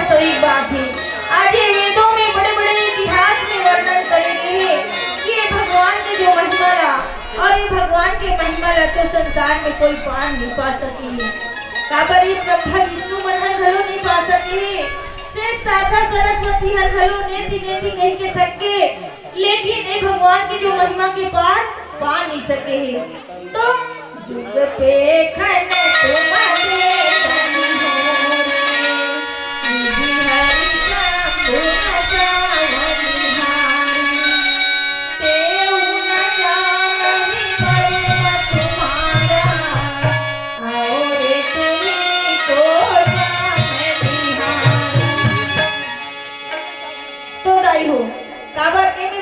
वास्तविक बात है। आज ये वेदों में बड़े बड़े इतिहास में वर्णन करेंगे हैं कि ये भगवान की जो महिमा ला और ये भगवान के महिमा ला तो संसार में कोई पान नहीं पा सके। काबर ये ब्रह्मा विष्णु मन हर घलो नहीं पा सके। से साधा सरस्वती हर घलो नेति नेति कह के थक के, लेकिन ये भगवान की जो महिमा के पार पा नहीं सके है। तो जुग पे खन तुम्हारे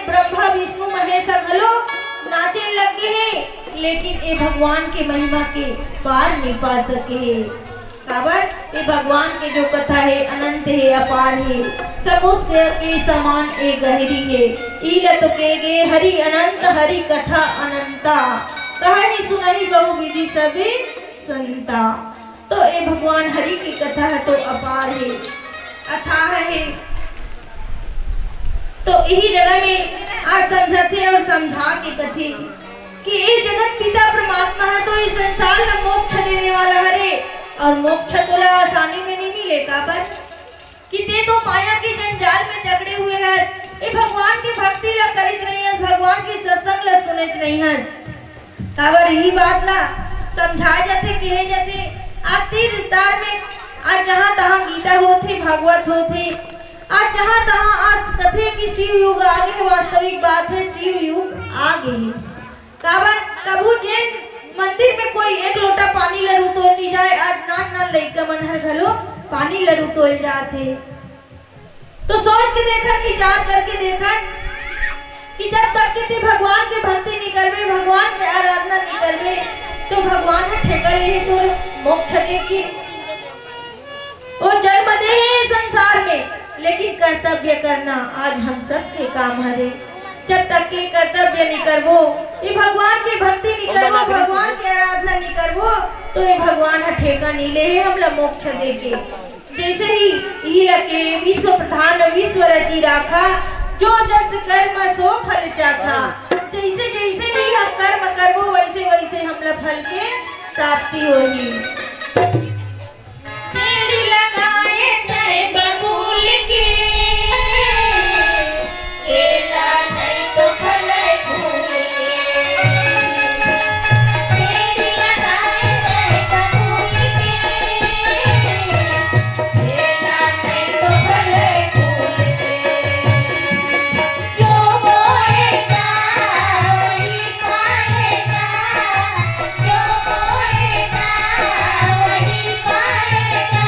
ब्रह्मा विष्णु महेश घलो नाचे लगे हैं, लेकिन ये भगवान के महिमा के पार नहीं पा सके है। काबर ये भगवान के जो कथा है अनंत है, अपार है, समुद्र के समान ए गहरी है। इलत के गे हरि अनंत हरि कथा अनंता, कहानी सुनहि बहु विधि सभी संता। तो ये भगवान हरि की कथा है तो अपार है, अथाह है। तो यही जगह में आज समझते और समझा के कथे कि ये जगत पिता परमात्मा है तो इस संसार में मोक्ष देने वाला हरे, और मोक्ष तो आसानी में नहीं मिलेगा। बस कि ते तो माया के जंजाल में जगड़े हुए हैं, ये भगवान की भक्ति ला करित नहीं है, भगवान की सत्संग ला सुनित नहीं है। काबर यही बात ला समझाए जाते कहे जाते। आज तीर उतार में आज जहाँ तहाँ गीता होते, भागवत होते, आज जहाँ तहाँ आज कथे की शिव युग आगे, वास्तविक बात है शिव युग आ गई। काबर कबू जैन मंदिर में कोई एक लोटा पानी लरू तो नहीं जाए, आज नान नान लइका मन हर घलो पानी लरू तो जाते। तो सोच के देखन, विचार करके देखन कि जब तक के ते भगवान के भक्ति नहीं करबे, भगवान के आराधना नहीं करबे, तो भगवान ठेका ले तो मोक्ष दे की वो जन्म दे है संसार में, लेकिन कर्तव्य करना आज हम सबके काम हरे। जब तक के कर्तव्य नहीं करबो, ये भगवान की भक्ति नहीं करबो, भगवान की आराधना नहीं करबो, तो ये भगवान ठेका नहीं ले है हमला मोक्ष दे के। जैसे ही ये लगे विश्व प्रधान विश्व रची राखा, जो जस कर्म सो फल चाखा। जैसे जैसे भी हम कर्म करबो वैसे वैसे हमला फल के प्राप्ति होगी। तेरी लगाए तय बबूल के, केला नहीं तो फल फूल के। तेरी लगाए तय बबूल के, केला नहीं तो फल फूल के। जो बोएगा वही पाएगा, जो बोएगा वही पाएगा।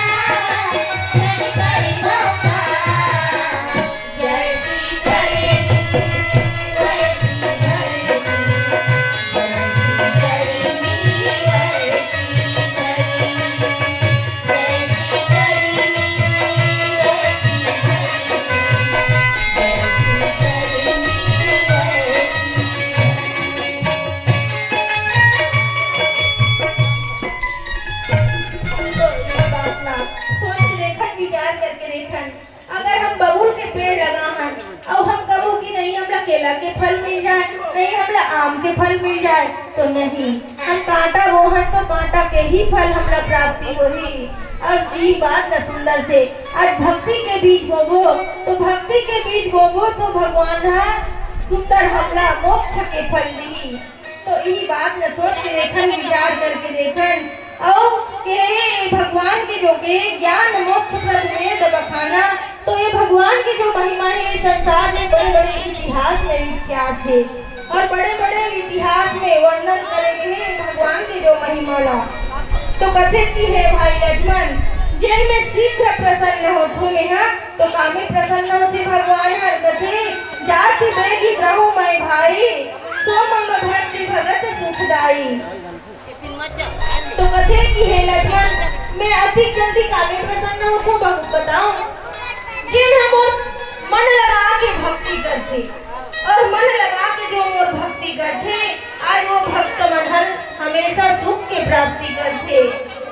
अगर हम बबूल के पेड़ लगा हन और हम कबू की नहीं हमरा केला के फल मिल जाए, नहीं हमरा आम के फल मिल जाए, तो नहीं हम कांटा बोहन तो कांटा के ही फल हमरा प्राप्ति होगी। और ये बात न सुंदर से आज भक्ति के बीच बोबो, तो भक्ति के बीच बोबो तो भगवान है सुंदर हमला मोक्ष के फल दी। तो यही बात न सोच के देखन, विचार करके देखन, और के भगवान के जो के ज्ञान मोक्ष प्रद वेद बखाना। तो ये भगवान की जो महिमा है संसार में बड़े बड़े इतिहास में विख्यात है, और बड़े बड़े इतिहास में वर्णन करेंगे भगवान की जो महिमा ला। तो कथे की है भाई लक्ष्मण, जिनमें शीघ्र प्रसन्न होते हैं तो कामे प्रसन्न होते भगवान हर कथे। जाति बेगी रहो मैं भाई, सो मम भक्ति भगत सुखदाई। तो कथे की है लक्ष्मण, मैं अधिक जल्दी कामे प्रसन्न होता हूँ, बहुत बताऊं। जिन हम मन लगा के भक्ति करते, और मन लगा के जो मोर भक्ति करते, आज वो भक्त मन हर हमेशा सुख के प्राप्ति करते।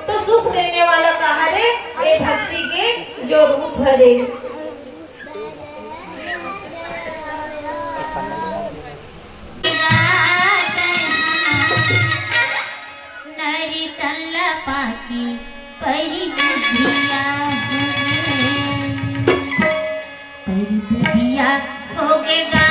तो सुख देने वाला कहा रे, ये भक्ति के जो रूप हरे। नरी तल्ला पाती परी बुधिया हो गे गा